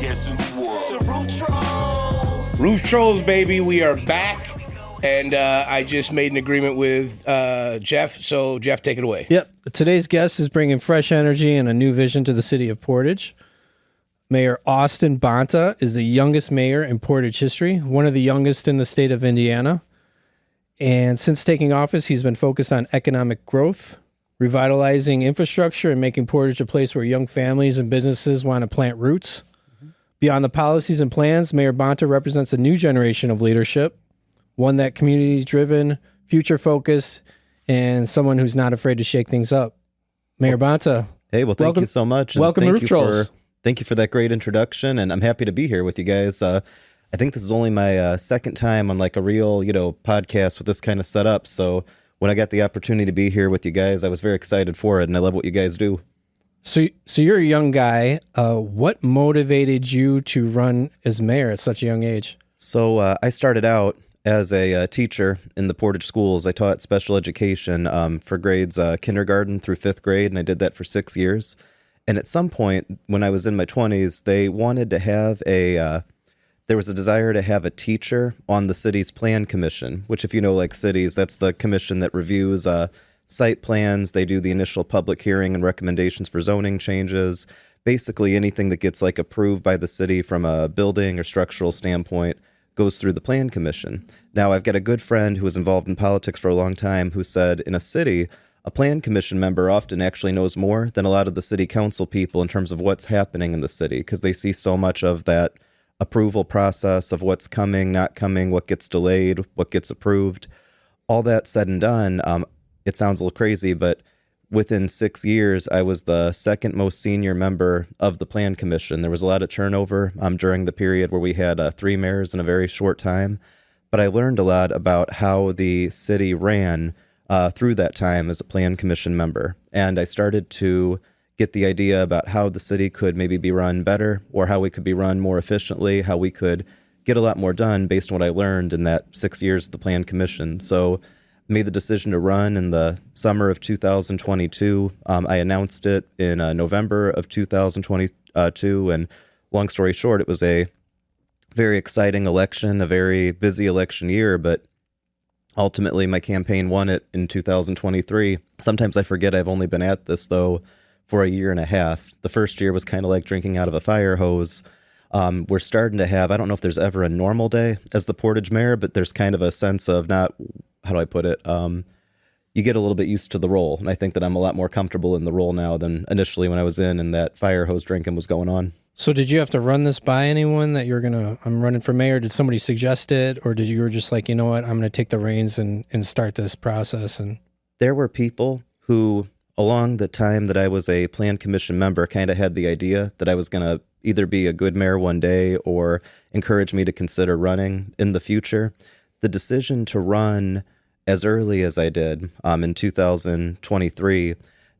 podcast in the world. The Roof Trollz. Roof Trollz, baby, we are back. And I just made an agreement with Jeff. So, Jeff, take it away. Yep. Today's guest is bringing fresh energy and a new vision to the city of Portage. Mayor Austin Bonta is the youngest mayor in Portage history, one of the youngest in the state of Indiana. And since taking office, he's been focused on economic growth, revitalizing infrastructure, and making Portage a place where young families and businesses want to plant roots. Beyond the policies and plans, Mayor Bonta represents a new generation of leadership, one that community-driven, future-focused, and someone who's not afraid to shake things up. Mayor Bonta. Hey, well, thank you so much. And welcome to Roof Trollz. Thank you for that great introduction, and I'm happy to be here with you guys. I think this is only my second time on like a real, podcast with this kind of setup. So when I got the opportunity to be here with you guys, I was very excited for it, and I love what you guys do. So you're a young guy. What motivated you to run as mayor at such a young age? So I started out as a teacher in the Portage schools. I taught special education for grades kindergarten through fifth grade, and I did that for 6 years. And at some point, when I was in my 20s, they wanted to have there was a desire to have a teacher on the city's plan commission, which if you know, like cities, that's the commission that reviews site plans. They do the initial public hearing and recommendations for zoning changes. Basically, anything that gets like approved by the city from a building or structural standpoint goes through the plan commission. Now, I've got a good friend who was involved in politics for a long time who said in a city, a plan commission member often actually knows more than a lot of the city council people in terms of what's happening in the city, because they see so much of that approval process of what's coming, not coming, what gets delayed, what gets approved. All that said and done, it sounds a little crazy, but within 6 years, I was the second most senior member of the plan commission. There was a lot of turnover during the period where we had 3 mayors in a very short time, but I learned a lot about how the city ran through that time as a plan commission member. And I started to get the idea about how the city could maybe be run better, or how we could be run more efficiently, how we could get a lot more done based on what I learned in that 6 years of the plan commission. So I made the decision to run in the summer of 2022. I announced it in November of 2022. And long story short, it was a very exciting election, a very busy election year, but ultimately, my campaign won it in 2023. Sometimes I forget I've only been at this, though, for a year and a half. The first year was kind of like drinking out of a fire hose. We're starting to have, I don't know if there's ever a normal day as the Portage mayor, but there's kind of a sense of not, how do I put it? You get a little bit used to the role. And I think that I'm a lot more comfortable in the role now than initially when I was in and that fire hose drinking was going on. So did you have to run this by anyone that I'm running for mayor? Did somebody suggest it? Or did you were just like, you know what, I'm going to take the reins and start this process? And there were people who, along the time that I was a plan commission member, kind of had the idea that I was going to either be a good mayor one day or encourage me to consider running in the future. The decision to run as early as I did in 2023,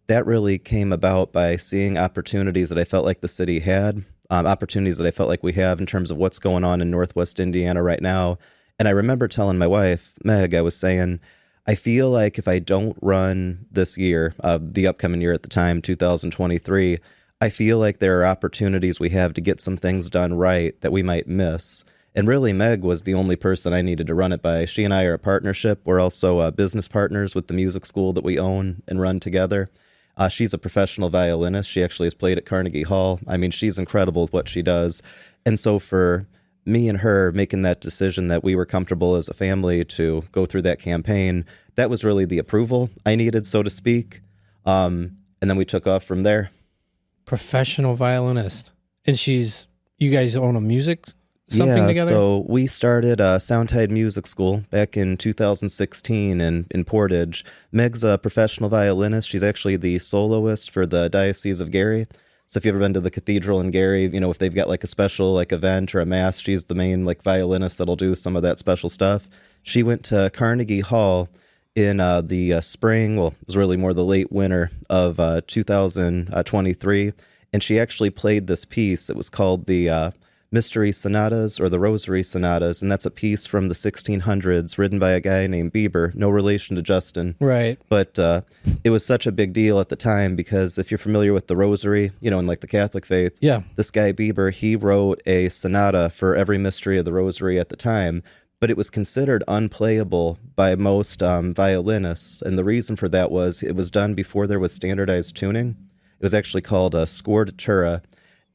that really came about by seeing opportunities that I felt like the city had, opportunities that I felt like we have in terms of what's going on in Northwest Indiana right now. And I remember telling my wife, Meg, I was saying, I feel like if I don't run this year, the upcoming year at the time, 2023, I feel like there are opportunities we have to get some things done right that we might miss. And really, Meg was the only person I needed to run it by. She and I are a partnership. We're also business partners with the music school that we own and run together. She's a professional violinist. She actually has played at Carnegie Hall. I mean, she's incredible with what she does. And so for me and her making that decision that we were comfortable as a family to go through that campaign, that was really the approval I needed, so to speak. And then we took off from there. Professional violinist. And you guys own a music something together? So we started Soundtide Music School back in 2016 in Portage. Meg's a professional violinist. She's actually the soloist for the Diocese of Gary. So if you've ever been to the cathedral in Gary, if they've got like a special like event or a mass, she's the main like violinist that'll do some of that special stuff. She went to Carnegie Hall in the spring, well, it was really more the late winter of 2023, and she actually played this piece. It was called the Mystery Sonatas or the Rosary Sonatas, and that's a piece from the 1600s written by a guy named Bieber, no relation to Justin. Right. But it was such a big deal at the time because if you're familiar with the Rosary, in like the Catholic faith, Yeah. this guy Bieber, he wrote a sonata for every mystery of the Rosary at the time, but it was considered unplayable by most violinists, and the reason for that was it was done before there was standardized tuning. It was actually called a scordatura.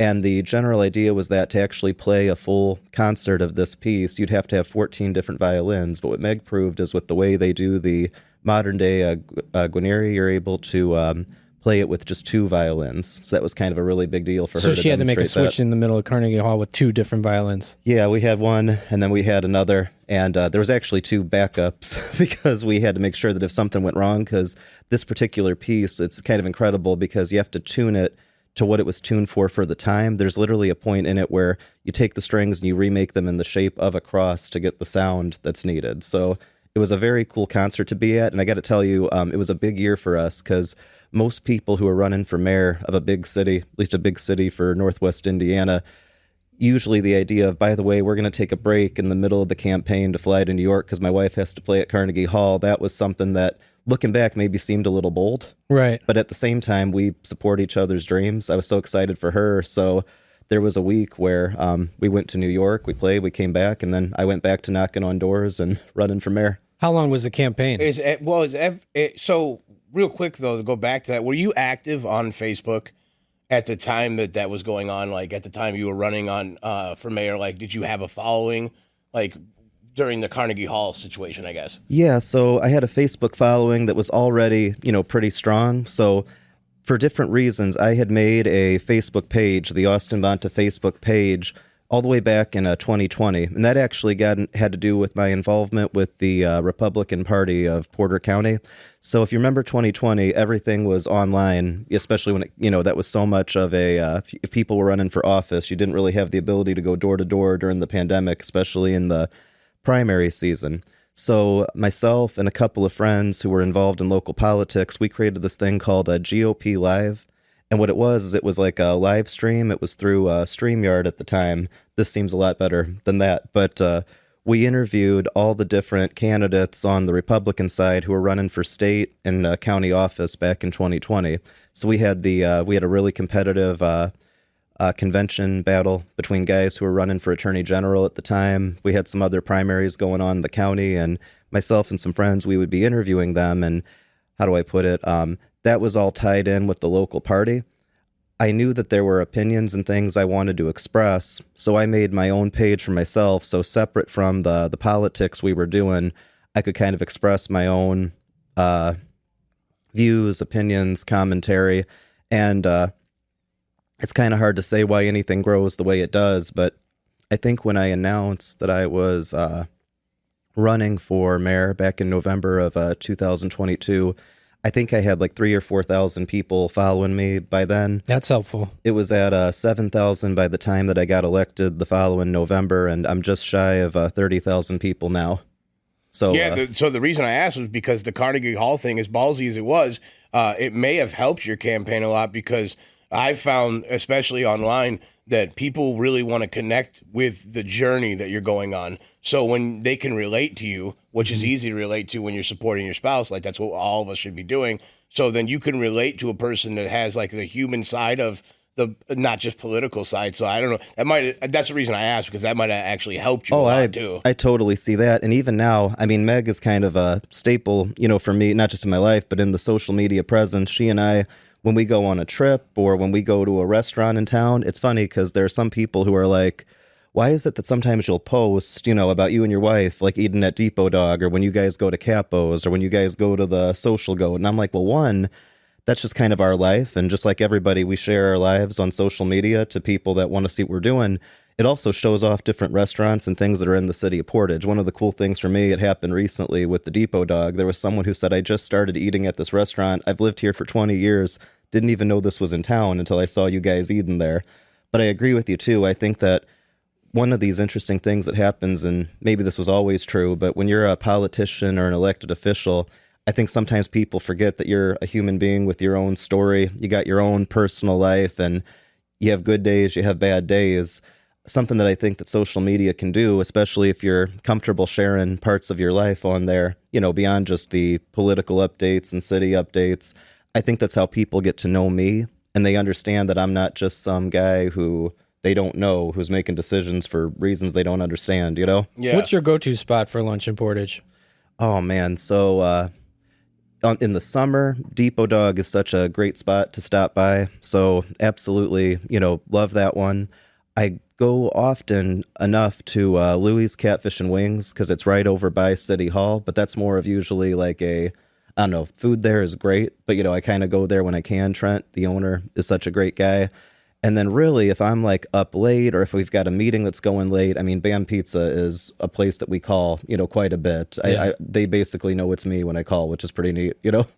And the general idea was that to actually play a full concert of this piece, you'd have to have 14 different violins. But what Meg proved is with the way they do the modern-day Guarneri, you're able to play it with just 2 violins. So that was kind of a really big deal for her. So she had to make a switch that. in the middle of Carnegie Hall with 2 different violins. Yeah, we had one, and then we had another. And there was actually 2 backups because we had to make sure that if something went wrong, because this particular piece, it's kind of incredible because you have to tune it to what it was tuned for the time. There's literally a point in it where you take the strings and you remake them in the shape of a cross to get the sound that's needed. So it was a very cool concert to be at. And I got to tell you, it was a big year for us because most people who are running for mayor of a big city, at least a big city for Northwest Indiana, usually the idea of, by the way, we're going to take a break in the middle of the campaign to fly to New York because my wife has to play at Carnegie Hall, that was something that, looking back, maybe seemed a little bold. Right. But at the same time, we support each other's dreams. I was so excited for her. So there was a week where we went to New York, we played, we came back, and then I went back to knocking on doors and running for mayor. How long was the campaign? So real quick, though, to go back to that, were you active on Facebook at the time that was going on? Like, at the time you were running on for mayor, like, did you have a following? Like, during the Carnegie Hall situation, I guess. Yeah, so I had a Facebook following that was already, pretty strong. So for different reasons, I had made a Facebook page, the Austin Bonta Facebook page, all the way back in 2020. And that actually had to do with my involvement with the Republican Party of Porter County. So if you remember 2020, everything was online, especially when that was so much of if people were running for office, you didn't really have the ability to go door to door during the pandemic, especially in the primary season. So myself and a couple of friends who were involved in local politics, we created this thing called a GOP Live. And what it was like a live stream. It was through StreamYard at the time. This seems a lot better than that. But we interviewed all the different candidates on the Republican side who were running for state and county office back in 2020. So we had a really competitive convention battle between guys who were running for attorney general at the time. We had some other primaries going on in the county, and myself and some friends, we would be interviewing them. And how do I put it? That was all tied in with the local party. I knew that there were opinions and things I wanted to express, so I made my own page for myself. So separate from the politics we were doing, I could kind of express my own views, opinions, commentary, and it's kind of hard to say why anything grows the way it does, but I think when I announced that I was running for mayor back in November of 2022, I think I had like 3,000 or 4,000 people following me by then. That's helpful. It was at 7,000 by the time that I got elected the following November, and I'm just shy of 30,000 people now. So yeah, so the reason I asked was because the Carnegie Hall thing, as ballsy as it was, it may have helped your campaign a lot because I found, especially online, that people really want to connect with the journey that you're going on. So when they can relate to you, which is easy to relate to when you're supporting your spouse, like that's what all of us should be doing. So then you can relate to a person that has like the human side of the, not just political side. So I don't know. That's the reason I asked, because that might have actually helped you a lot too. I totally see that. And even now, I mean, Meg is kind of a staple, for me, not just in my life, but in the social media presence. She and I, when we go on a trip or when we go to a restaurant in town, it's funny because there are some people who are like, why is it that sometimes you'll post, about you and your wife, like eating at Depot Dog, or when you guys go to Capo's, or when you guys go to the Social Goat? And I'm like, well, one, that's just kind of our life. And just like everybody, we share our lives on social media to people that want to see what we're doing. It also shows off different restaurants and things that are in the city of Portage. One of the cool things for me, it happened recently with the Depot Dog. There was someone who said, I just started eating at this restaurant. I've lived here for 20 years. Didn't even know this was in town until I saw you guys eating there. But I agree with you, too. I think that one of these interesting things that happens, and maybe this was always true, but when you're a politician or an elected official, I think sometimes people forget that you're a human being with your own story. You got your own personal life, and you have good days, you have bad days. something that I think that social media can do, especially if you're comfortable sharing parts of your life on there, beyond just the political updates and city updates. I think that's how people get to know me, and they understand that I'm not just some guy who they don't know, who's making decisions for reasons they don't understand, Yeah. What's your go-to spot for lunch in Portage? Oh, man. So in the summer, Depot Dog is such a great spot to stop by. So absolutely, love that one. I go often enough to Louie's Catfish and Wings because it's right over by City Hall, but that's more of usually like I don't know, food there is great, but I kind of go there when I can. Trent, the owner, is such a great guy. And then really, if I'm like up late or if we've got a meeting that's going late, I mean, Bam Pizza is a place that we call, quite a bit. Yeah. They basically know it's me when I call, which is pretty neat,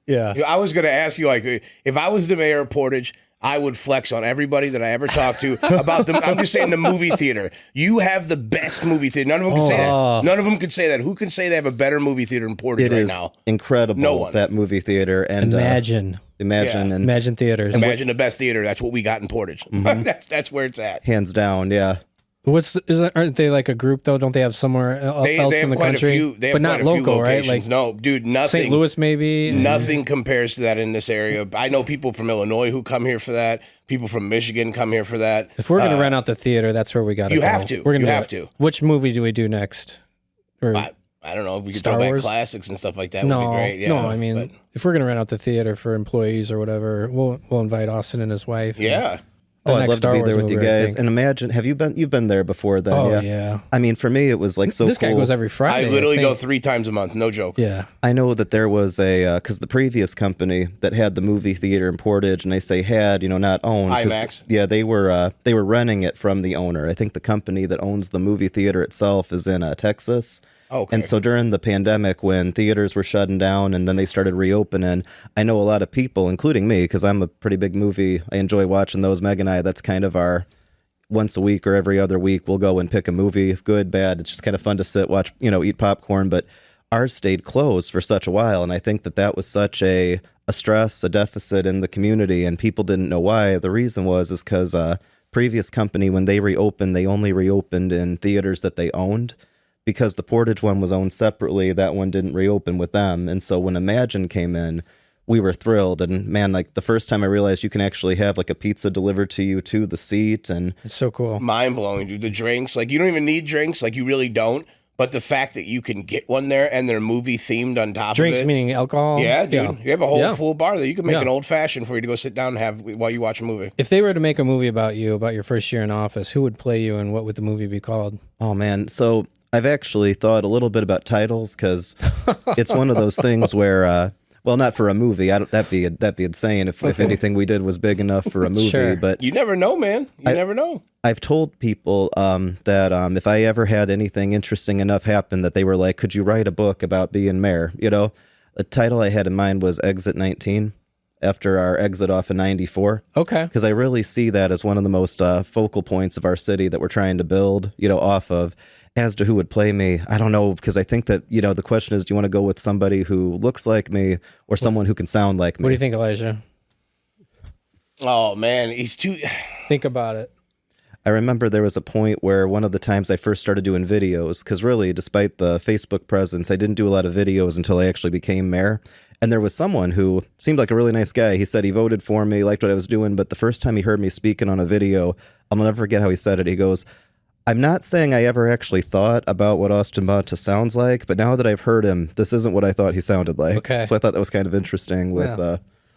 Yeah. I was going to ask you, like, if I was the mayor of Portage, I would flex on everybody that I ever talked to about them. I'm just saying the movie theater. You have the best movie theater. None of them can say that. None of them can say that. Who can say they have a better movie theater in Portage right now? It is incredible, No one. that movie theater. And Imagine theaters. Imagine the best theater. That's what we got in Portage. That's where it's at. hands down, yeah. Aren't they like a group though? Don't they have somewhere else They in have the quite country? a few. They have but not quite a few local, right? locations. Like No, dude, nothing. St. Louis, maybe. Nothing compares to that in this area. I know people from Illinois who come here for that. People from Michigan come here for that. If we're gonna rent out the theater, that's where we got to. You go. have to. We're gonna You do have it. to. Which movie do we do next? Or I don't know if we could Star throw back Wars? classics and stuff like that. no, Would be great. Yeah, no. I mean, but- if we're gonna rent out the theater for employees or whatever, we'll invite Austin and his wife. yeah. The I'd next love Star to be Wars there with you movie, I guys. think. And imagine, you've been there before then? Oh yeah. I mean, for me, it was like so This cool. guy goes every Friday. I literally go think. 3 times a month. No joke. Yeah. I know that there was because the previous company that had the movie theater in Portage, and they say had, not owned. 'cause IMAX? Yeah, they were renting it from the owner. I think the company that owns the movie theater itself is in Texas. Okay. And so during the pandemic, when theaters were shutting down and then they started reopening, I know a lot of people, including me, because I'm a pretty big movie. I enjoy watching those. Meg and I, that's kind of our once a week or every other week, we'll go and pick a movie, good, bad. It's just kind of fun to sit, watch, eat popcorn. But ours stayed closed for such a while. And I think that was such a stress, a deficit in the community. And people didn't know why. The reason is because previous company, when they reopened, they only reopened in theaters that they owned. Because the Portage one was owned separately, that one didn't reopen with them. And so when Imagine came in, we were thrilled. And man, like the first time I realized you can actually have like a pizza delivered to you to the seat. And It's so cool. Mind blowing, dude. The drinks, like you don't even need drinks, like you really don't. But the fact that you can get one there and they're movie themed on top Drinks of it. meaning alcohol. Yeah, dude. You have a whole full bar there. You can make Yeah. an old fashioned for you to go sit down and have while you watch a movie. If they were to make a movie about you, about your first year in office, who would play you and what would the movie be called? oh man, so I've actually thought a little bit about titles because it's one of those things where, well, not for a movie. That'd be insane if anything we did was big enough for a movie. Sure. But You never know, man. You never know. I've told people that if I ever had anything interesting enough happen, that they were like, "Could you write a book about being mayor?" The title I had in mind was Exit 19, after our exit off in '94. Okay. Because I really see that as one of the most focal points of our city that we're trying to build, off of. As to who would play me, I don't know, because I think that, the question is, do you want to go with somebody who looks like me or someone who can sound like me? What do you think, Elijah? Oh man, he's too. Think about it. I remember there was a point where one of the times I first started doing videos, because really, despite the Facebook presence, I didn't do a lot of videos until I actually became mayor. And there was someone who seemed like a really nice guy. He said he voted for me, liked what I was doing, but the first time he heard me speaking on a video, I'll never forget how he said it. He goes, "I'm not saying I ever actually thought about what Austin Bonta sounds like, but now that I've heard him, this isn't what I thought he sounded like." Okay. So I thought that was kind of interesting with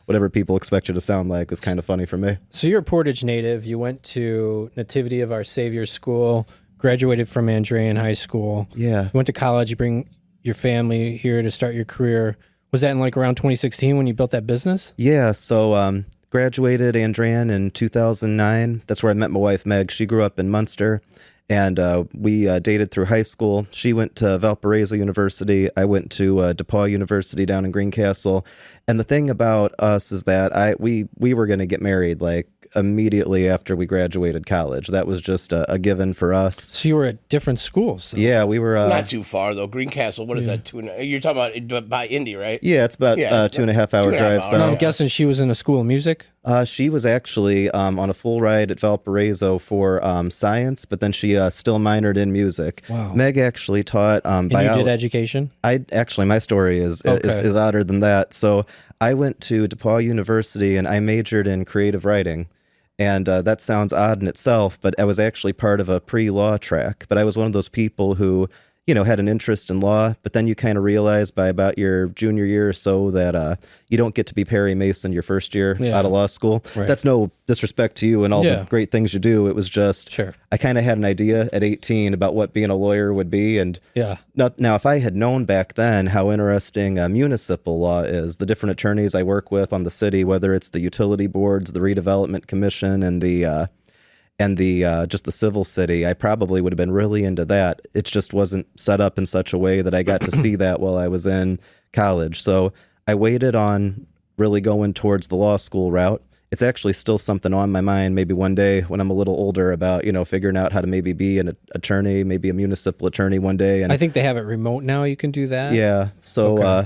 whatever people expect you to sound like was kind of funny for me. So you're a Portage native. You went to Nativity of Our Savior School, graduated from Andrean High School. Yeah. You went to college. You bring your family here to start your career. Was that in like around 2016 when you built that business? Yeah, so graduated Andrean in 2009. That's where I met my wife, Meg. She grew up in Munster, and we dated through high school. She went to Valparaiso University. I went to DePaul University down in Greencastle. And the thing about us is that we were going to get married like immediately after we graduated college. That was just a given for us. So you were at different schools. Yeah, we were... Not too far though. Greencastle. What is that? You're talking about by Indy, right? Yeah, it's about Yeah, it's 2.5 hour 2.5 drive hours. And south. I'm guessing she was in a school of music. She was actually on a full ride at Valparaiso for science, but then she still minored in music. Wow. Meg actually taught And you did education? My story is odder than that. So I went to DePaul University and I majored in creative writing. And that sounds odd in itself, but I was actually part of a pre-law track. But I was one of those people who, had an interest in law, but then you kind of realize by about your junior year or so that you don't get to be Perry Mason your first year out of law school. Right. That's no disrespect to you and all the great things you do. It was just, I kind of had an idea at 18 about what being a lawyer would be. And now, if I had known back then how interesting municipal law is, the different attorneys I work with on the city, whether it's the utility boards, the redevelopment commission, and the just the civil city, I probably would have been really into that. It just wasn't set up in such a way that I got to see that while I was in college. So I waited on really going towards the law school route. It's actually still something on my mind maybe one day when I'm a little older about, figuring out how to maybe be an attorney, maybe a municipal attorney one day. And I think they have it remote now. You can do that. Yeah. So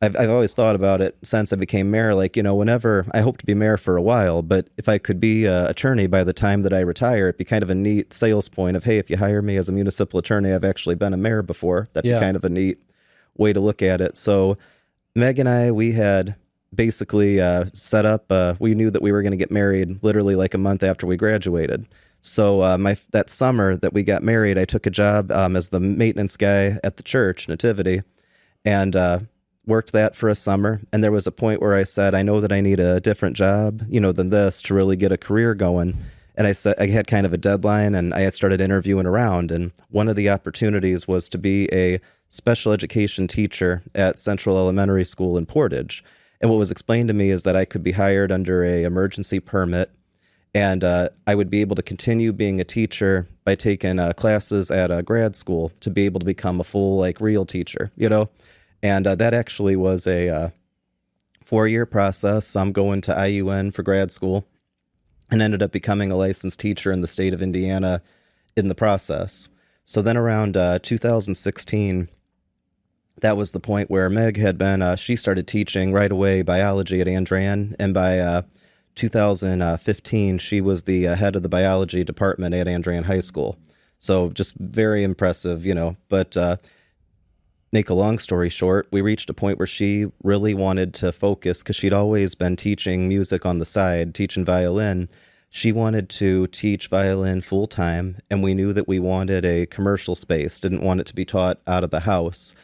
I've always thought about it since I became mayor, whenever I hope to be mayor for a while, but if I could be an attorney by the time that I retire, it'd be kind of a neat sales point of, hey, if you hire me as a municipal attorney, I've actually been a mayor before. That'd be kind of a neat way to look at it. So Meg and I, we had basically set up, we knew that we were going to get married literally like a month after we graduated. So that summer that we got married, I took a job as the maintenance guy at the church, Nativity, and worked that for a summer. And there was a point where I said, I know that I need a different job, than this to really get a career going. And I said, I had kind of a deadline and I had started interviewing around. And one of the opportunities was to be a special education teacher at Central Elementary School in Portage. And what was explained to me is that I could be hired under a emergency permit and I would be able to continue being a teacher by taking classes at a grad school to be able to become a full, real teacher, And that actually was a 4-year process. I'm going to IUN for grad school and ended up becoming a licensed teacher in the state of Indiana in the process. So then around 2016, that was the point where Meg had been, she started teaching right away biology at Andran. And by 2015, she was the head of the biology department at Andran High School. So just very impressive, but make a long story short, we reached a point where she really wanted to focus because she'd always been teaching music on the side, teaching violin. She wanted to teach violin full time, and we knew that we wanted a commercial space, didn't want it to be taught out of the house.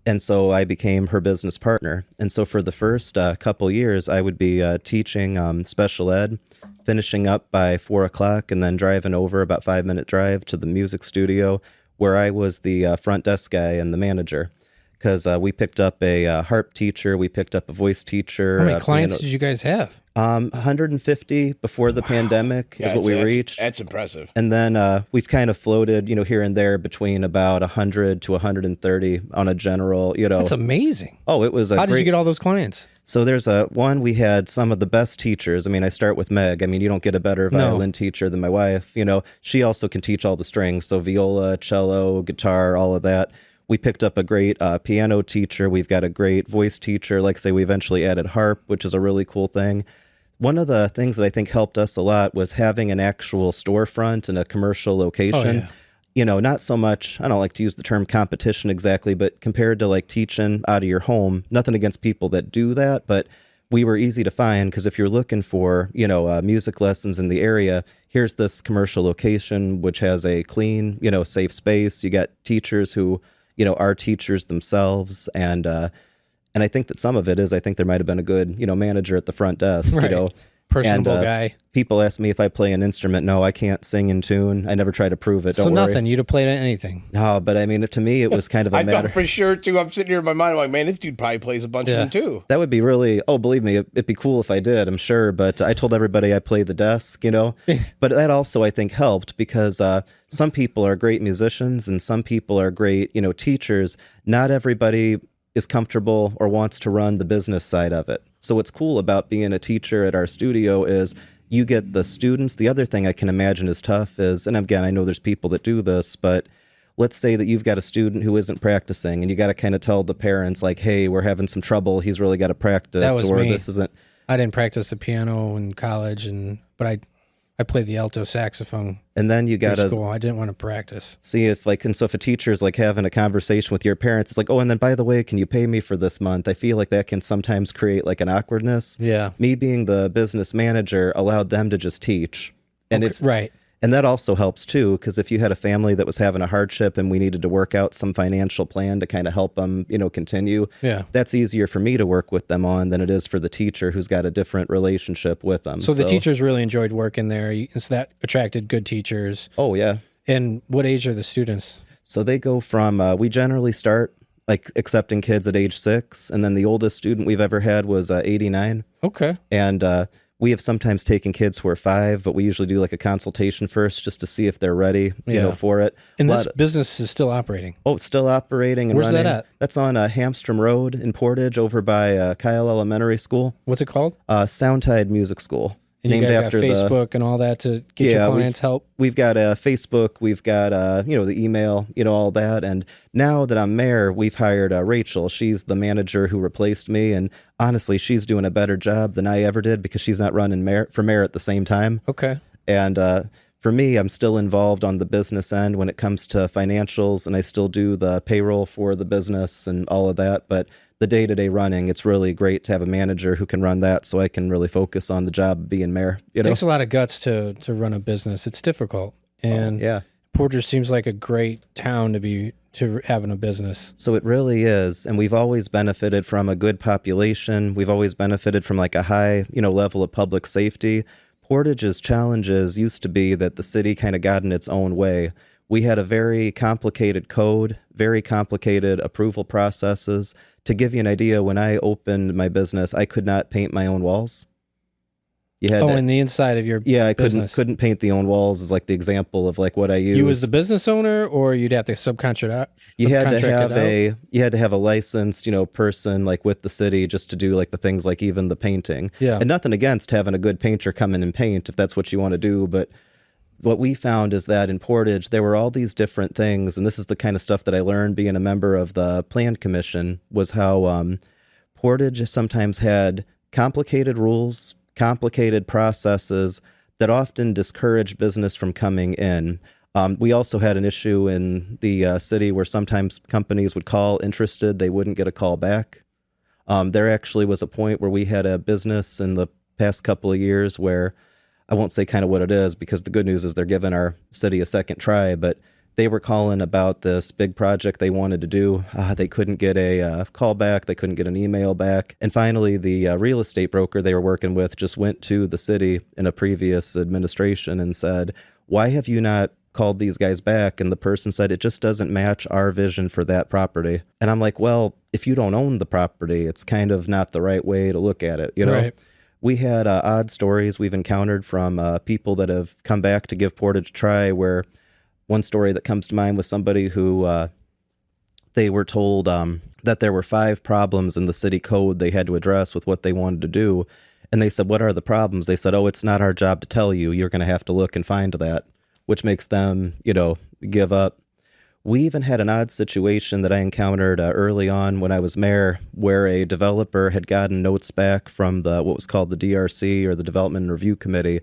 And so I became her business partner. And so for the first couple years, I would be teaching special ed, finishing up by 4 o'clock, and then driving over about 5-minute drive to the music studio where I was the front desk guy and the manager. Because we picked up a harp teacher, we picked up a voice teacher. How many clients did you guys have? 150 before the pandemic is what we reached. That's impressive. And then we've kind of floated, here and there between about 100 to 130 on a general, That's amazing. Oh, it was How did you get all those clients? So there's one, we had some of the best teachers. I mean, I start with Meg. I mean, you don't get a better violin teacher than my wife. She also can teach all the strings. So viola, cello, guitar, all of that. We picked up a great piano teacher. We've got a great voice teacher. Like I say, we eventually added harp, which is a really cool thing. One of the things that I think helped us a lot was having an actual storefront and a commercial location. Oh, yeah. Not so much, I don't like to use the term competition exactly, but compared to teaching out of your home, nothing against people that do that, but we were easy to find because if you're looking for, music lessons in the area, here's this commercial location, which has a clean, safe space. You got teachers who are teachers themselves. And I think that some of it is, I think there might have been a good, manager at the front desk, right. Personable guy. People ask me if I play an instrument. No, I can't sing in tune. I never try to prove it. Don't worry. Nothing. You'd have played anything. No, but I mean, to me, it was kind of a matter. I thought for sure, too. I'm sitting here in my mind, I'm like, man, this dude probably plays a bunch of them, too. That would be really, believe me, it'd be cool if I did, I'm sure. But I told everybody I played the desk, But that also, I think, helped because some people are great musicians and some people are great, teachers. Not everybody is comfortable or wants to run the business side of it. So what's cool about being a teacher at our studio is you get the students. The other thing I can imagine is tough is, and again, I know there's people that do this, but let's say that you've got a student who isn't practicing and you got to kind of tell the parents hey, we're having some trouble. He's really got to practice. That was me. This isn't. I didn't practice the piano in college, but I played the alto saxophone. And then you got to school. I didn't want to practice. See if if a teacher's like having a conversation with your parents, it's like, oh, and then by the way, can you pay me for this month? I feel like that can sometimes create like an awkwardness. Yeah. Me being the business manager allowed them to just teach. And Okay, right. And that also helps too, because if you had a family that was having a hardship and we needed to work out some financial plan to kind of help them, continue, that's easier for me to work with them on than it is for the teacher who's got a different relationship with them. So the teachers really enjoyed working there. So that attracted good teachers. Oh, yeah. And what age are the students? So they go from, we generally start like accepting kids at age 6. And then the oldest student we've ever had was 89. Okay. And we have sometimes taken kids who are 5, but we usually do like a consultation first just to see if they're ready, for it. And this business is still operating? Oh, it's still operating and Where's running. that at? That's on Hamstrom Road in Portage over by Kyle Elementary School. What's it called? Soundtide Music School. And named you guys after got Facebook and all that to get your clients help? We've got Facebook, we've got, the email, all that. And now that I'm mayor, we've hired Rachel. She's the manager who replaced me. And honestly, she's doing a better job than I ever did because she's not running for mayor at the same time. Okay. And for me, I'm still involved on the business end when it comes to financials, and I still do the payroll for the business and all of that. But the day-to-day running, it's really great to have a manager who can run that so I can really focus on the job of being mayor. It takes a lot of guts to run a business. It's difficult. And Portage seems like a great town to having a business. So it really is. And we've always benefited from a good population. We've always benefited from like a high, level of public safety. Portage's challenges used to be that the city kind of got in its own way. We had a very complicated code, very complicated approval processes. To give you an idea, when I opened my business, I could not paint my own walls. You had in the inside of your business. couldn't paint the own walls is like the example of like what I use. You as the business owner, or you'd have to subcontract out? You had to have a licensed, person like with the city just to do like the things like even the painting. Yeah. And nothing against having a good painter come in and paint if that's what you want to do, but what we found is that in Portage, there were all these different things, and this is the kind of stuff that I learned being a member of the Plan Commission, was how Portage sometimes had complicated rules, complicated processes that often discourage business from coming in. We also had an issue in the city where sometimes companies would call interested, they wouldn't get a call back. There actually was a point where we had a business in the past couple of years where, I won't say kind of what it is because the good news is they're giving our city a second try, but they were calling about this big project they wanted to do. They couldn't get a call back. They couldn't get an email back. And finally, the real estate broker they were working with just went to the city in a previous administration and said, why have you not called these guys back? And the person said, it just doesn't match our vision for that property. And I'm like, well, if you don't own the property, it's kind of not the right way to look at it, Right. We had odd stories we've encountered from people that have come back to give Portage a try, where one story that comes to mind was somebody who they were told that there were 5 problems in the city code they had to address with what they wanted to do. And they said, what are the problems? They said, oh, it's not our job to tell you. You're going to have to look and find that, which makes them, give up. We even had an odd situation that I encountered early on when I was mayor, where a developer had gotten notes back from what was called the DRC, or the Development and Review Committee,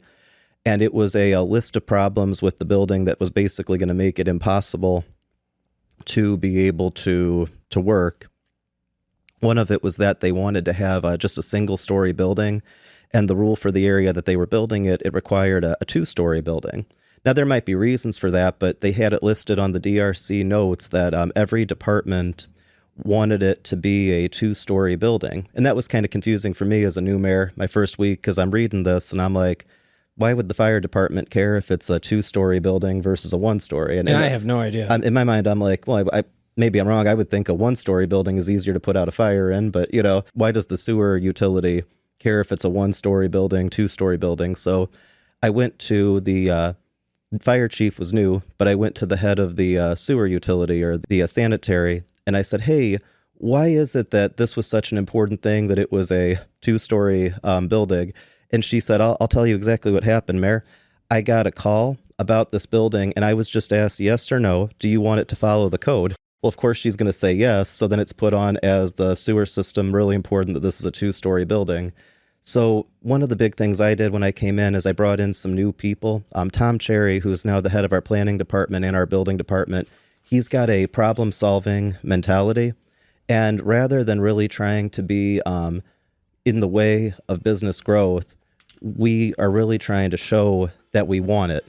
and it was a list of problems with the building that was basically going to make it impossible to be able to work. One of it was that they wanted to have just a single-story building, and the rule for the area that they were building it required a 2-story building. Now, there might be reasons for that, but they had it listed on the DRC notes that every department wanted it to be a 2-story building. And that was kind of confusing for me as a new mayor my first week, because I'm reading this and I'm like, why would the fire department care if it's a 2-story building versus a 1-story? And I have no idea. In my mind, I'm like, well, maybe I'm wrong. I would think a 1-story building is easier to put out a fire in, but, why does the sewer utility care if it's a 1-story building, 2-story building? So I went to the fire chief was new, but I went to the head of the sewer utility, or the sanitary, and I said, hey, why is it that this was such an important thing that it was a 2-story building? And she said, I'll tell you exactly what happened, Mayor. I got a call about this building, and I was just asked yes or no, do you want it to follow the code? Well, of course, she's going to say yes, so then it's put on as the sewer system really important that this is a 2-story building. So one of the big things I did when I came in is I brought in some new people. Tom Cherry, who's now the head of our planning department and our building department, he's got a problem-solving mentality. And rather than really trying to be in the way of business growth, we are really trying to show that we want it.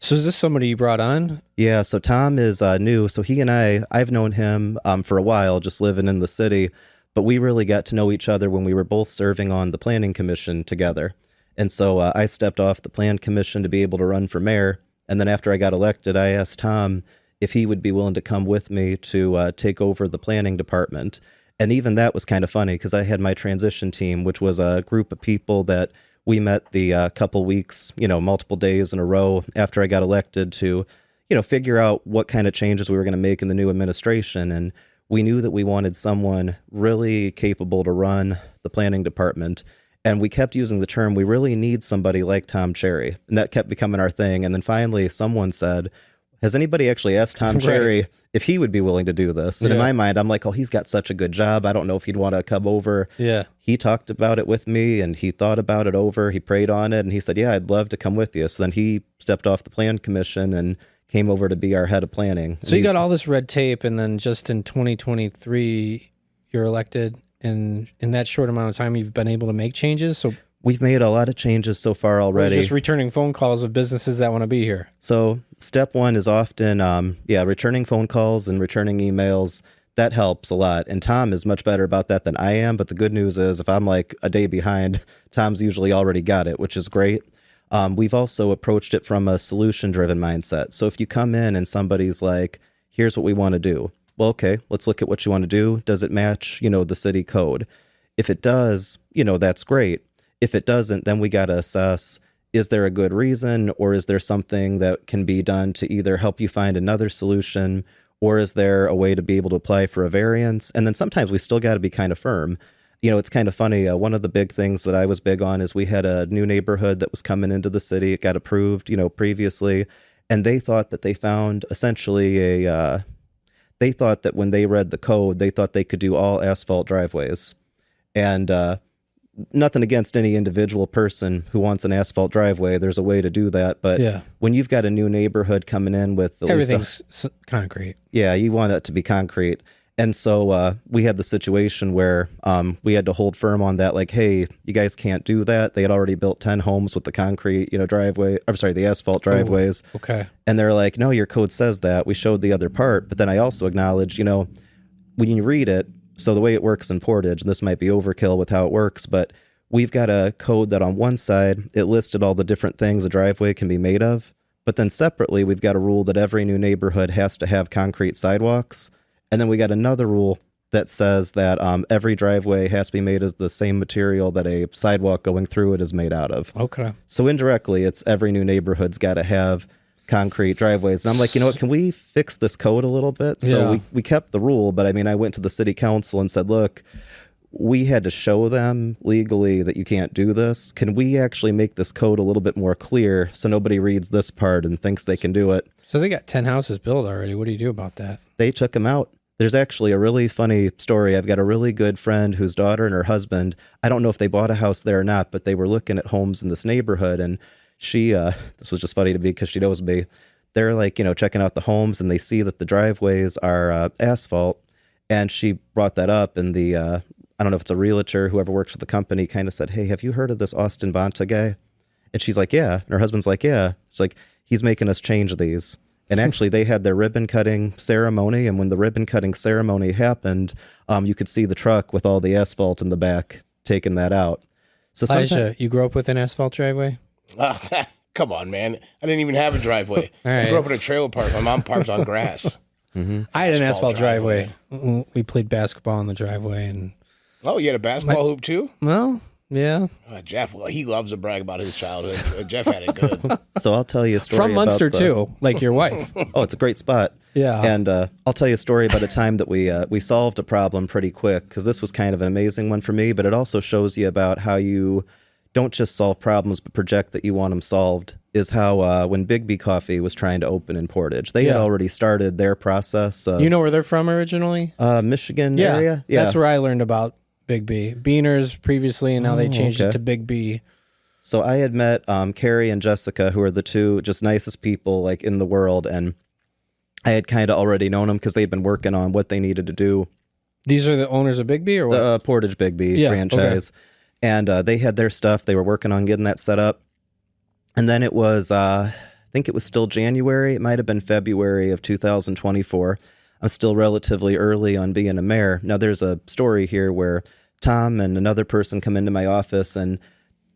So is this somebody you brought on? Yeah, so Tom is new. So he and I've known him for a while, just living in the city. But we really got to know each other when we were both serving on the planning commission together. And so I stepped off the plan commission to be able to run for mayor. And then after I got elected, I asked Tom if he would be willing to come with me to take over the planning department. And even that was kind of funny because I had my transition team, which was a group of people that we met the couple weeks, multiple days in a row after I got elected to, figure out what kind of changes we were going to make in the new administration. And we knew that we wanted someone really capable to run the planning department. And we kept using the term, we really need somebody like Tom Cherry. And that kept becoming our thing. And then finally someone said, has anybody actually asked Tom Cherry if he would be willing to do this? And in my mind, I'm like, oh, he's got such a good job. I don't know if he'd want to come over. Yeah. He talked about it with me and he thought about it over. He prayed on it and he said, yeah, I'd love to come with you. So then he stepped off the plan commission and came over to be our head of planning. So you got all this red tape, and then just in 2023, you're elected, and in that short amount of time, you've been able to make changes. So we've made a lot of changes so far already. Just returning phone calls of businesses that want to be here. So step one is often, returning phone calls and returning emails. That helps a lot. And Tom is much better about that than I am. But the good news is if I'm like a day behind, Tom's usually already got it, which is great. We've also approached it from a solution-driven mindset. So if you come in and somebody's like, here's what we want to do. Well, okay, let's look at what you want to do. Does it match, the city code? If it does, that's great. If it doesn't, then we got to assess, is there a good reason, or is there something that can be done to either help you find another solution, or is there a way to be able to apply for a variance? And then sometimes we still got to be kind of firm. It's kind of funny. One of the big things that I was big on is we had a new neighborhood that was coming into the city. It got approved, previously. And they thought that they found essentially they thought that when they read the code, they thought they could do all asphalt driveways. And nothing against any individual person who wants an asphalt driveway. There's a way to do that. But when you've got a new neighborhood coming in with everything's concrete. Yeah, you want it to be concrete. And so we had the situation where we had to hold firm on that, like, hey, you guys can't do that. They had already built 10 homes with the concrete, the asphalt driveways. Ooh, okay. And they're like, no, your code says that. We showed the other part. But then I also acknowledged, when you read it, so the way it works in Portage, and this might be overkill with how it works, but we've got a code that on one side, it listed all the different things a driveway can be made of. But then separately, we've got a rule that every new neighborhood has to have concrete sidewalks. And then we got another rule that says that every driveway has to be made as the same material that a sidewalk going through it is made out of. Okay. So indirectly, it's every new neighborhood's got to have concrete driveways. And I'm like, can we fix this code a little bit? So we kept the rule, but I went to the city council and said, look, we had to show them legally that you can't do this. Can we actually make this code a little bit more clear so nobody reads this part and thinks they can do it? So they got 10 houses built already. What do you do about that? They took them out. There's actually a really funny story. I've got a really good friend whose daughter and her husband, I don't know if they bought a house there or not, but they were looking at homes in this neighborhood. And she, this was just funny to me because she knows me. They're like, checking out the homes and they see that the driveways are asphalt. And she brought that up and the, I don't know if it's a realtor, whoever works for the company kind of said, hey, have you heard of this Austin Bonta guy? And she's like, yeah. And her husband's like, yeah. She's like, he's making us change these. And actually, they had their ribbon cutting ceremony. And when the ribbon cutting ceremony happened, you could see the truck with all the asphalt in the back taking that out. So Elijah, you grew up with an asphalt driveway? Come on, man. I didn't even have a driveway. All right. I grew up in a trailer park. My mom parked on grass. Mm-hmm. I had an asphalt driveway. We played basketball in the driveway. And oh, you had a basketball hoop too? Well, yeah. Jeff, he loves to brag about his childhood. Jeff had it good. So I'll tell you a story from Munster too, like your wife. Oh, it's a great spot. Yeah. And I'll tell you a story about a time that we solved a problem pretty quick, because this was kind of an amazing one for me, but it also shows you about how you don't just solve problems, but project that you want them solved, is how when Bigby Coffee was trying to open in Portage, they had already started their process. You know where they're from originally? Michigan area? Yeah. That's where I learned about Big B. Beaners previously, and now they changed it to Big B. So I had met Carrie and Jessica, who are the two just nicest people like in the world, and I had kind of already known them because they'd been working on what they needed to do. These are the owners of Big B, or what? The Portage Big B franchise. Okay. And they had their stuff. They were working on getting that set up. And then it was, I think it was still January. It might have been February of 2024. I'm still relatively early on being a mayor. Now, there's a story here where Tom and another person come into my office and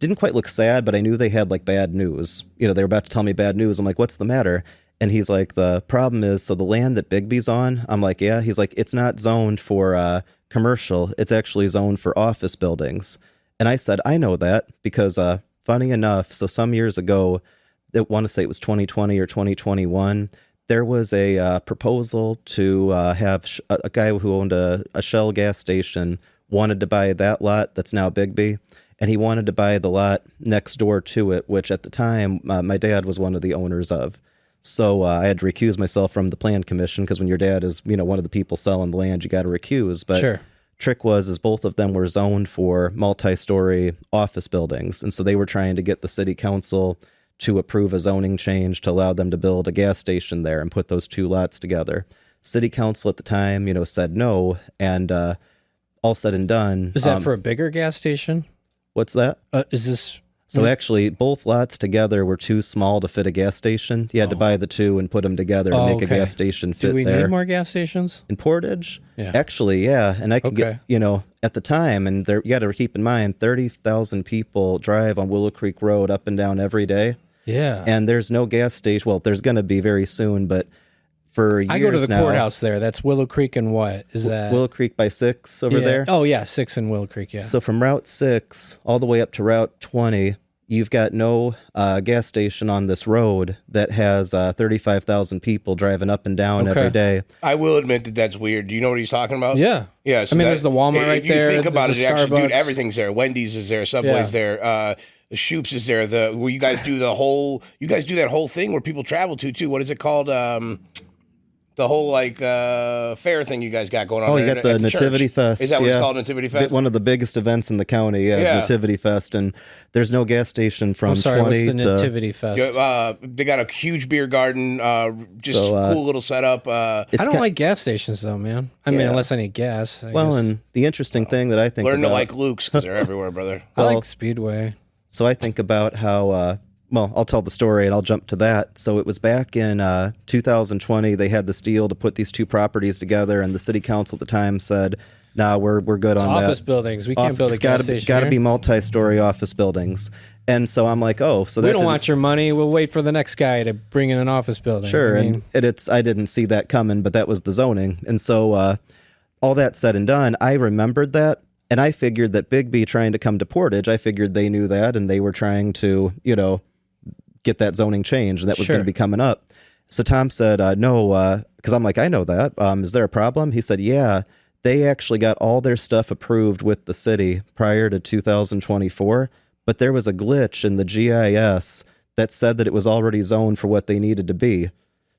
didn't quite look sad, but I knew they had like bad news. You know, they were about to tell me bad news. I'm like, what's the matter? And he's like, the problem is, so the land that Bigby's on, I'm like, yeah. He's like, it's not zoned for commercial. It's actually zoned for office buildings. And I said, I know that because funny enough, so some years ago, I want to say it was 2020 or 2021, there was a proposal to have a guy who owned a Shell gas station wanted to buy that lot that's now Bigby. And he wanted to buy the lot next door to it, which at the time, my dad was one of the owners of. So I had to recuse myself from the plan commission because when your dad is, you know, one of the people selling the land, you got to recuse. But sure. Trick was both of them were zoned for multi-story office buildings. And so they were trying to get the city council to approve a zoning change to allow them to build a gas station there and put those two lots together. City council at the time, you know, said no. And all said and done. Is that for a bigger gas station? What's that? Is this... So actually, both lots together were too small to fit a gas station. You had to buy the two and put them together to make a gas station fit there. Do we need more gas stations? In Portage? Yeah. Actually, yeah. And I can get, you know, at the time, and there, you got to keep in mind, 30,000 people drive on Willow Creek Road up and down every day. Yeah. And there's no gas station. Well, there's going to be very soon, but for years now. I go to the courthouse there. That's Willow Creek and what? Is that? Willow Creek by 6 over there? Oh, yeah. 6 in Willow Creek, yeah. So from Route 6 all the way up to Route 20, you've got no gas station on this road that has 35,000 people driving up and down every day. I will admit that that's weird. Do you know what he's talking about? Yeah. Yeah. So I mean, there's the Walmart right there. If you think about it, actually, dude, Starbucks. everything's there. Wendy's is there. Subway's there. The Shoop's is there. Where you guys do that whole thing where people travel to too. What is it called? The whole like fair thing you guys got going on. Oh, you got the Nativity Fest. Is that what it's called, Nativity Fest? One of the biggest events in the county, is Nativity Fest, and there's no gas station from 20 what's the to Nativity Fest? They got a huge beer garden, cool little setup. I don't like gas stations though, man. I mean, unless I need gas. I guess. And the interesting thing that I think learn about, to like Luke's because they're everywhere, brother. I like Speedway. So I think about how. Well, I'll tell the story and I'll jump to that. So it was back in 2020. They had this deal to put these two properties together, and the city council at the time said, "Nah, we're good on that. Office buildings. We can't build a gas station. It's got to be multi-story office buildings." And so I'm like, "Oh, so we don't want your money. We'll wait for the next guy to bring in an office building." Sure, and I didn't see that coming, but that was the zoning. And so all that said and done, I remembered that. And I figured that Bigby trying to come to Portage, I figured they knew that, and they were trying to, you know, get that zoning change, and that was going to be coming up. So Tom said, no, because I'm like, I know that. Is there a problem? He said, yeah, they actually got all their stuff approved with the city prior to 2024, but there was a glitch in the GIS that said that it was already zoned for what they needed to be.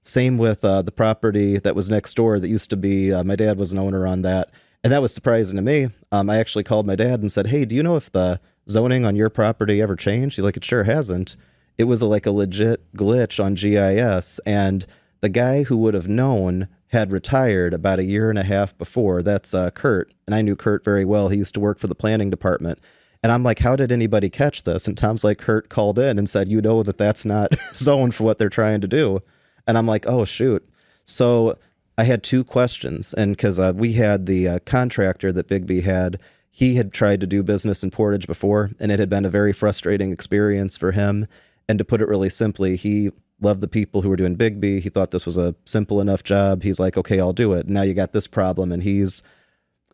Same with the property that was next door that used to be, my dad was an owner on that. And that was surprising to me. I actually called my dad and said, hey, do you know if the zoning on your property ever changed? He's like, it sure hasn't. It was like a legit glitch on GIS, and the guy who would have known had retired about a year and a half before. That's Kurt, and I knew Kurt very well. He used to work for the planning department. And I'm like, how did anybody catch this? And Tom's like, Kurt called in and said, you know that that's not zoned for what they're trying to do. And I'm like, oh, shoot. So I had two questions, and because we had the contractor that Bigby had, he had tried to do business in Portage before, and it had been a very frustrating experience for him. And to put it really simply, he loved the people who were doing Bigby. He thought this was a simple enough job. He's like, okay, I'll do it. Now you got this problem. And he's,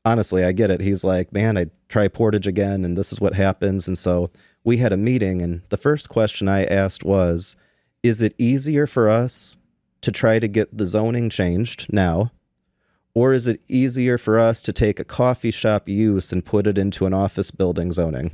honestly, I get it. He's like, man, I'd try Portage again, and this is what happens. And so we had a meeting, and the first question I asked was, is it easier for us to try to get the zoning changed now, or is it easier for us to take a coffee shop use and put it into an office building zoning?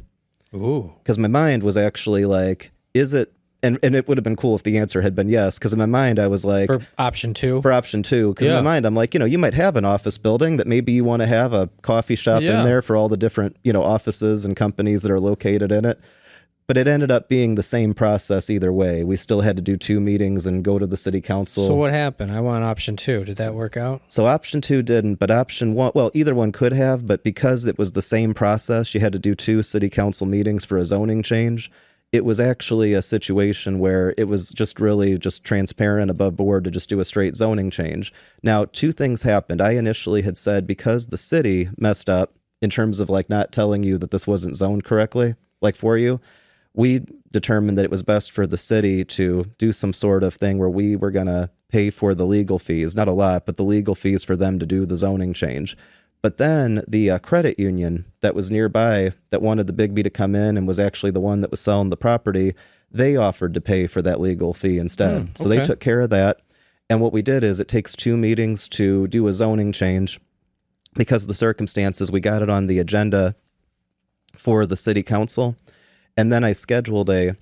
Ooh. Because my mind was actually like, is it, And it would have been cool if the answer had been yes, because in my mind I was like For option two. Because in my mind I'm like, you might have an office building that maybe you want to have a coffee shop in there for all the different offices and companies that are located in it. But it ended up being the same process either way. We still had to do 2 meetings and go to the city council. So what happened? I want option 2. Did that work out? So option 2 didn't, but option 1, well, either one could have, but because it was the same process, you had to do 2 city council meetings for a zoning change. It was actually a situation where it was just really just transparent above board to just do a straight zoning change. Now, 2 things happened. I initially had said because the city messed up in terms of like not telling you that this wasn't zoned correctly, like for you, we determined that it was best for the city to do some sort of thing where we were going to pay for the legal fees, not a lot, but the legal fees for them to do the zoning change. But then the credit union that was nearby that wanted the Big B to come in and was actually the one that was selling the property, they offered to pay for that legal fee instead. So they took care of that. And what we did is it takes 2 meetings to do a zoning change. Because of the circumstances, we got it on the agenda for the city council. And then I scheduled a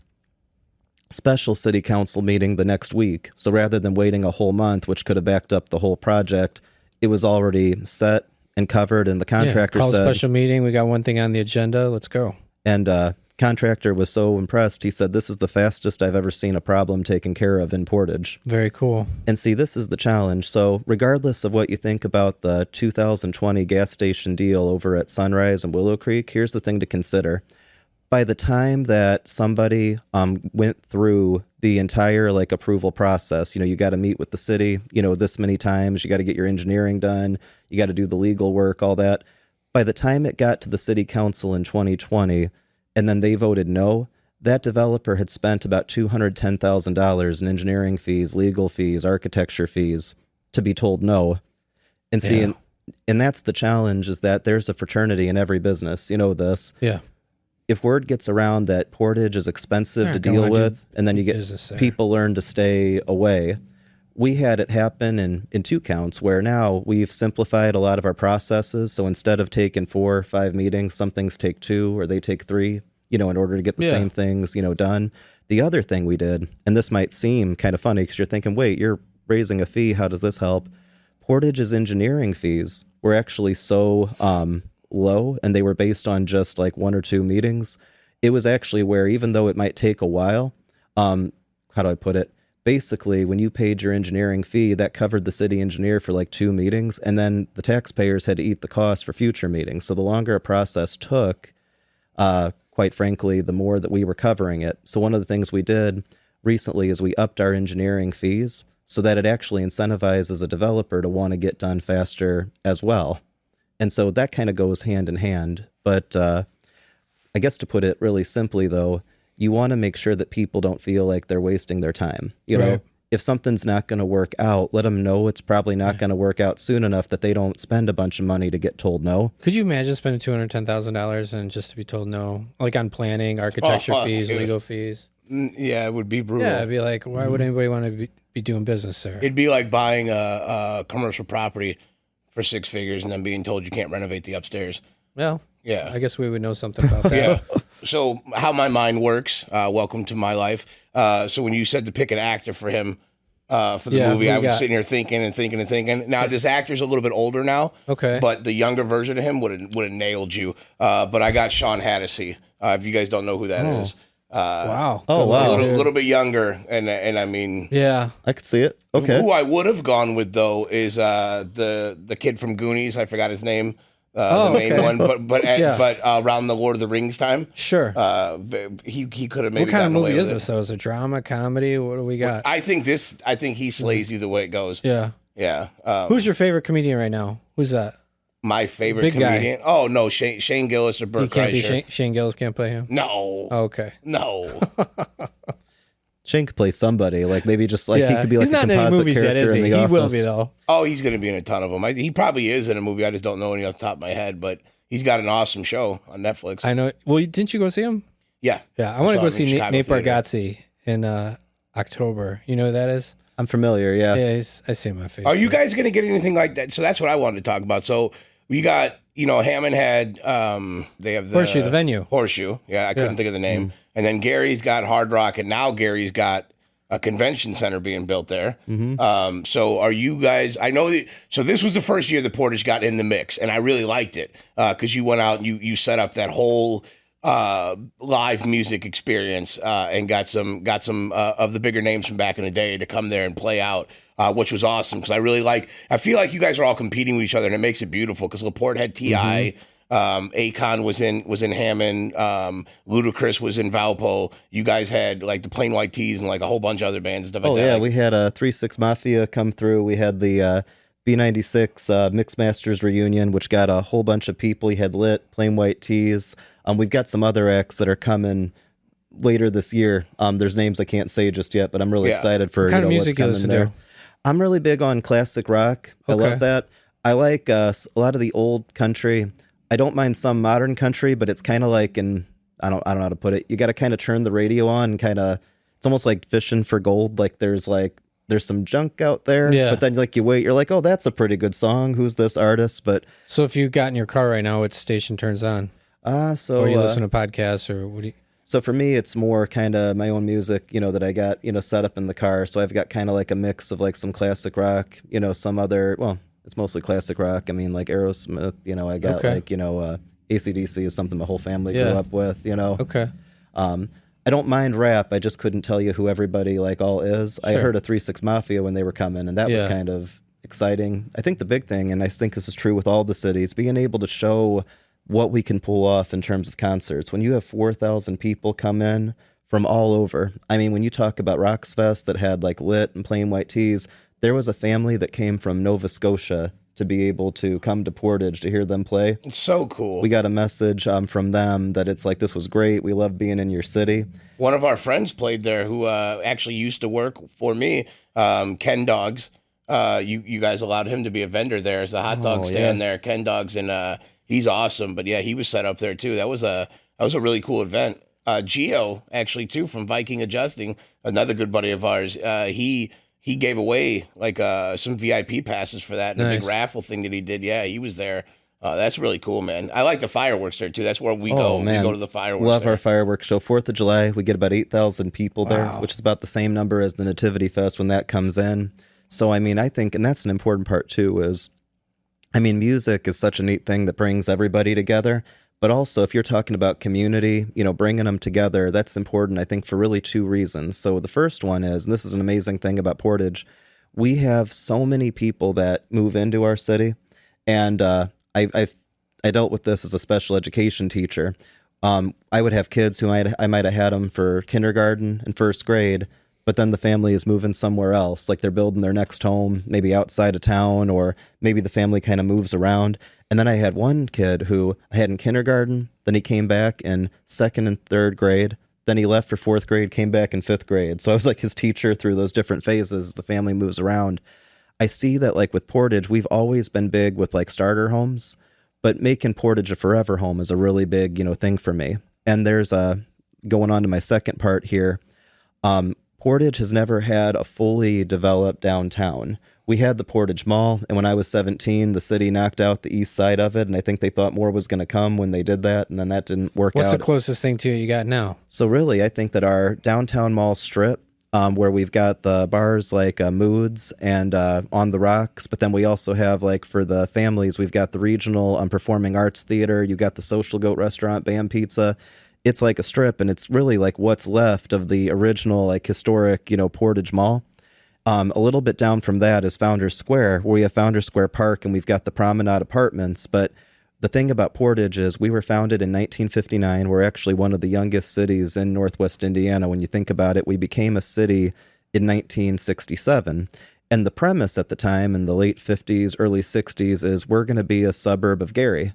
special city council meeting the next week. So rather than waiting a whole month, which could have backed up the whole project, it was already set and covered. And the contractor call said, a special meeting. We got one thing on the agenda. Let's go. And contractor was so impressed. He said, this is the fastest I've ever seen a problem taken care of in Portage. Very cool. And see, this is the challenge. So regardless of what you think about the 2020 gas station deal over at Sunrise and Willow Creek, here's the thing to consider. By the time that somebody went through the entire approval process, you got to meet with the city, this many times, you got to get your engineering done, you got to do the legal work, all that. By the time it got to the city council in 2020, and then they voted no, that developer had spent about $210,000 in engineering fees, legal fees, architecture fees to be told no. And see, and that's the challenge, is that there's a fraternity in every business. You know this. Yeah. If word gets around that Portage is expensive to deal with, and then you get people learn to stay away. We had it happen in 2 counts where now we've simplified a lot of our processes. So instead of taking 4 or 5 meetings, some things take 2 or they take 3, in order to get the same things, done. The other thing we did, and this might seem kind of funny because you're thinking, wait, you're raising a fee. How does this help? Portage's engineering fees were actually so low, and they were based on just 1 or 2 meetings. It was actually where, even though it might take a while, how do I put it? Basically, when you paid your engineering fee, that covered the city engineer for 2 meetings, and then the taxpayers had to eat the cost for future meetings. So the longer a process took, quite frankly, the more that we were covering it. So one of the things we did recently is we upped our engineering fees so that it actually incentivizes a developer to want to get done faster as well. And so that kind of goes hand in hand. But I guess to put it really simply, though, you want to make sure that people don't feel like they're wasting their time. You know, if something's not going to work out, let them know it's probably not going to work out soon enough that they don't spend a bunch of money to get told no. Could you imagine spending $210,000 and just to be told no, on planning, architecture fees, legal fees? Yeah, it would be brutal. Yeah, it'd be like, why would anybody want to be doing business there? It'd be like buying a commercial property for 6 figures and then being told you can't renovate the upstairs. Well, yeah, I guess we would know something about that. Yeah. So how my mind works, welcome to my life. So when you said to pick an actor for him for the movie, I was sitting here thinking. Now, this actor's a little bit older now. Okay. But the younger version of him would have nailed you. But I got Sean Hattasey. If you guys don't know who that is. Wow. Oh, wow. A little bit younger. And I mean... Yeah. I could see it. Okay. Who I would have gone with, though, is the kid from Goonies. I forgot his name. The main one, but around the Lord of the Rings time, sure. He could have maybe. What kind of gotten movie away is with this? though? Is it drama, comedy? What do we got? I think he slays you the way it goes. Yeah. Who's your favorite comedian right now? Who's that? my favorite Big comedian? Guy. Oh no, Shane Gillis or Burt Kreischer. Shane Gillis can't play him. No. Oh, okay. No. Shane could play somebody, like maybe just like he could be like he's a not in any composite movies yet, character is in he? The Office. He will be though. Oh, he's going to be in a ton of them. He probably is in a movie. I just don't know any off the top of my head, but he's got an awesome show on Netflix. I know. Well, didn't you go see him? Yeah. Yeah, I want to go see Nate Theater. Bargatze in October. You know who that is? I'm familiar, yeah. Yeah, I see him on Facebook. Are you guys going to get anything like that? So that's what I wanted to talk about. So you got, Hammond had, they have the Horseshoe, the venue. Horseshoe. Yeah, I couldn't think of the name. Mm-hmm. And then Gary's got Hard Rock, and now Gary's got a convention center being built there. Mm-hmm. So are you guys, so this was the first year that Portage got in the mix, and I really liked it because you went out and you set up that whole live music experience and got some of the bigger names from back in the day to come there and play out, which was awesome because I feel like you guys are all competing with each other, and it makes it beautiful because LaPorte had T.I., Akon was in Hammond, Ludacris was in Valpo. You guys had like the Plain White Tees and like a whole bunch of other bands and stuff like that. Oh yeah, we had 3-6 Mafia come through. We had the B96 Mixmasters reunion, which got a whole bunch of people. You had Lit, Plain White Tees. We've got some other acts that are coming later this year. There's names I can't say just yet, but I'm really excited for what kind of music what's coming there. I'm really big on classic rock. I love that. I like a lot of the old country. I don't mind some modern country, but it's kind of like I don't know how to put it. You got to kind of turn the radio on and it's almost like fishing for gold. Like there's some junk out there, but then like you wait, you're like, oh, that's a pretty good song. Who's this artist? But so if you got in your car right now, what station turns on? Or you listen to podcasts, or what do you? So for me, it's more kind of my own music, that I got, set up in the car. So I've got kind of like a mix of like some classic rock, some other, well, it's mostly classic rock. I mean, like Aerosmith, I got like, AC/DC is something my whole family grew up with, Okay. I don't mind rap. I just couldn't tell you who everybody like all is. Sure. I heard of 3-6 Mafia when they were coming, and that was kind of exciting. I think the big thing, and I think this is true with all the cities, being able to show what we can pull off in terms of concerts. When you have 4,000 people come in from all over, I mean, when you talk about Roxfest that had like Lit and Plain White Tees, there was a family that came from Nova Scotia to be able to come to Portage to hear them play. It's so cool. We got a message from them that it's like, this was great. We love being in your city. One of our friends played there who actually used to work for me, Ken Dogs. You guys allowed him to be a vendor there as a hot dog stand there, Ken Dogs, and he's awesome. But yeah, he was set up there too. That was a really cool event. Gio, actually, too, from Viking Adjusting, another good buddy of ours, he gave away like some VIP passes for that and a big raffle thing that he did. Yeah, he was there. That's really cool, man. I like the fireworks there too. That's where we go. Man. We go to the fireworks. Love there. our fireworks show. 4th of July, we get about 8,000 people there, which is about the same number as the Nativity Fest when that comes in. So, I mean, I think, and that's an important part too, is, I mean, music is such a neat thing that brings everybody together. But also, if you're talking about community, bringing them together, that's important, I think, for really 2 reasons. So the first one is, and this is an amazing thing about Portage, we have so many people that move into our city. And I dealt with this as a special education teacher. I would have kids who I might have had them for kindergarten and 1st grade, but then the family is moving somewhere else. Like they're building their next home, maybe outside of town, or maybe the family kind of moves around. And then I had one kid who I had in kindergarten, then he came back in 2nd and 3rd grade, then he left for 4th grade, came back in 5th grade. So I was like his teacher through those different phases. The family moves around. I see that like with Portage, we've always been big with like starter homes, but making Portage a forever home is a really big, thing for me. And there's going on to my second part here. Portage has never had a fully developed downtown. We had the Portage Mall, and when I was 17, the city knocked out the east side of it, and I think they thought more was going to come when they did that, and then that didn't work out. What's the closest thing to it you got now? So really, I think that our downtown mall strip, where we've got the bars like Moods and On the Rocks, but then we also have, like, for the families, we've got the regional performing arts theater, you got the Social Goat restaurant, Bam Pizza. It's like a strip, and it's really like what's left of the original, like, historic, Portage Mall. A little bit down from that is Founders Square, where we have Founders Square Park, and we've got the Promenade Apartments. But the thing about Portage is we were founded in 1959. We're actually one of the youngest cities in Northwest Indiana. When you think about it, we became a city in 1967. And the premise at the time in the late 50s, early 60s is we're going to be a suburb of Gary.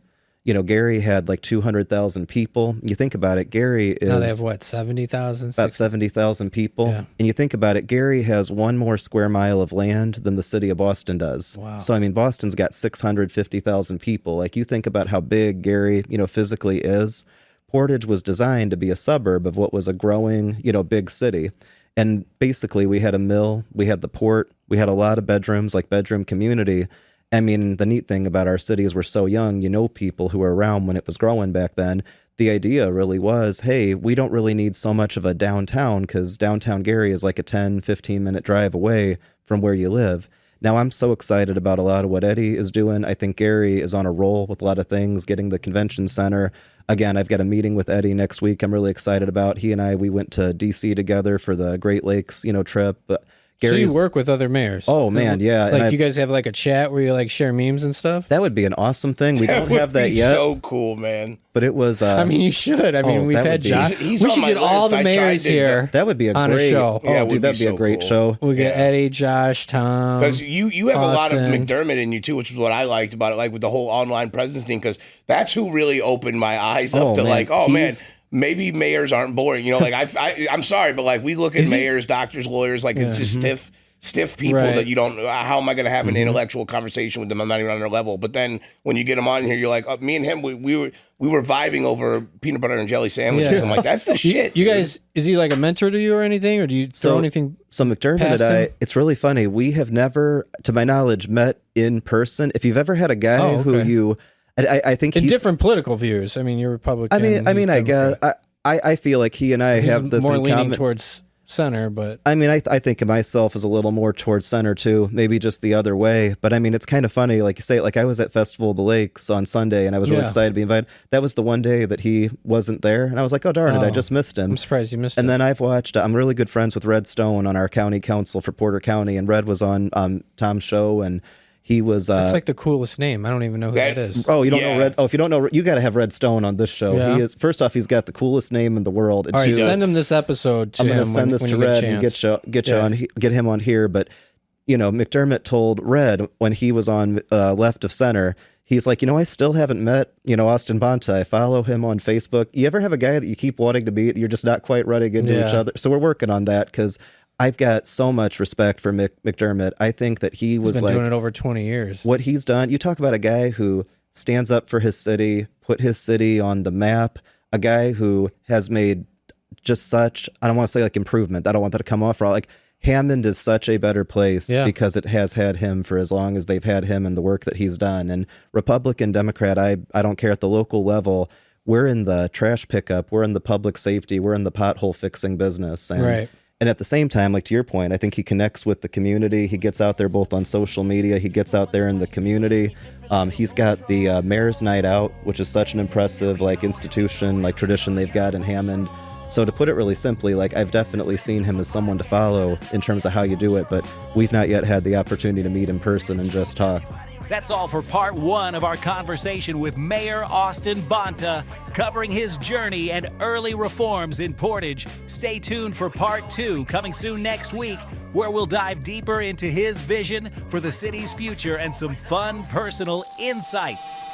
Gary had like 200,000 people. You think about it, Gary is... Now they have what, 70,000? About 70,000 people. Yeah. And you think about it, Gary has 1 more square mile of land than the city of Boston does. Wow. So, I mean, Boston's got 650,000 people. Like, you think about how big Gary, physically is. Portage was designed to be a suburb of what was a growing, big city. And basically, we had a mill, we had the port, we had a lot of bedrooms, like bedroom community. I mean, the neat thing about our city is we're so young, you know, people who were around when it was growing back then. The idea really was, hey, we don't really need so much of a downtown because downtown Gary is like a 10, 15-minute drive away from where you live. Now, I'm so excited about a lot of what Eddie is doing. I think Gary is on a roll with a lot of things, getting the convention center. Again, I've got a meeting with Eddie next week I'm really excited about. He and I, we went to D.C. together for the Great Lakes, trip. But so you work with other mayors? Oh, man, yeah. Like you guys have like a chat where you like share memes and stuff? That would be an awesome thing. We don't have that yet. So cool, man. But it was... I mean, you should. I mean, we've had Josh. We should get all the mayors here. That would be on a show. Oh, dude, that'd be a great show. We'll get Eddie, Josh, Tom. Because you have a lot of McDermott in you, too, which is what I liked about it, like with the whole online presence thing, because that's who really opened my eyes up to man, maybe mayors aren't boring. I'm sorry, but like we look at mayors, doctors, lawyers, like it's just stiff people that you don't. How am I going to have an intellectual conversation with them? I'm not even on their level. But then when you get them on here, you're like, me and him, we were vibing over peanut butter and jelly sandwiches. Yeah. I'm like, that's the shit. You guys, is he like a mentor to you or anything, or do you throw anything? So McDermott and I, it's really funny. We have never, to my knowledge, met in person. If you've ever had a guy who you, I think in different political views. I mean, you're Republican. I guess I feel like he and I have this more in leaning common. towards center, but I mean, I think of myself as a little more towards center too, maybe just the other way. But I mean, it's kind of funny, like you say, like I was at Festival of the Lakes on Sunday, and I was really excited to be invited. That was the one day that he wasn't there, and I was like, oh darn it, I just missed him. I'm surprised you missed him. And then I've watched. I'm really good friends with Red Stone on our county council for Porter County, and Red was on Tom's show, and he was. That's like the coolest name. I don't even know who that is. Oh, you don't know Red? Oh, if you don't know, you got to have Red Stone on this show. Yeah. He is. First off, he's got the coolest name in the world. All right, send him this episode. To I'm going to send this to Red and get him on here. But McDermott told Red when he was on left of center. He's like, I still haven't met, Austin Bonta. I follow him on Facebook. You ever have a guy that you keep wanting to meet? You're just not quite running into each other. So we're working on that because I've got so much respect for McDermott. I think that he's been doing it over 20 years. What he's done, you talk about a guy who stands up for his city, put his city on the map, a guy who has made just such, I don't want to say like improvement. I don't want that to come off raw. Like Hammond is such a better place because it has had him for as long as they've had him and the work that he's done. And Republican, Democrat, I don't care at the local level. We're in the trash pickup. We're in the public safety. We're in the pothole fixing business. And, And at the same time, like to your point, I think he connects with the community. He gets out there both on social media. He gets out there in the community. He's got the Mayor's Night Out, which is such an impressive institution, tradition they've got in Hammond. So to put it really simply, I've definitely seen him as someone to follow in terms of how you do it, but we've not yet had the opportunity to meet in person and just talk. That's all for part one of our conversation with Mayor Austin Bonta, covering his journey and early reforms in Portage. Stay tuned for part two, coming soon next week, where we'll dive deeper into his vision for the city's future and some fun personal insights.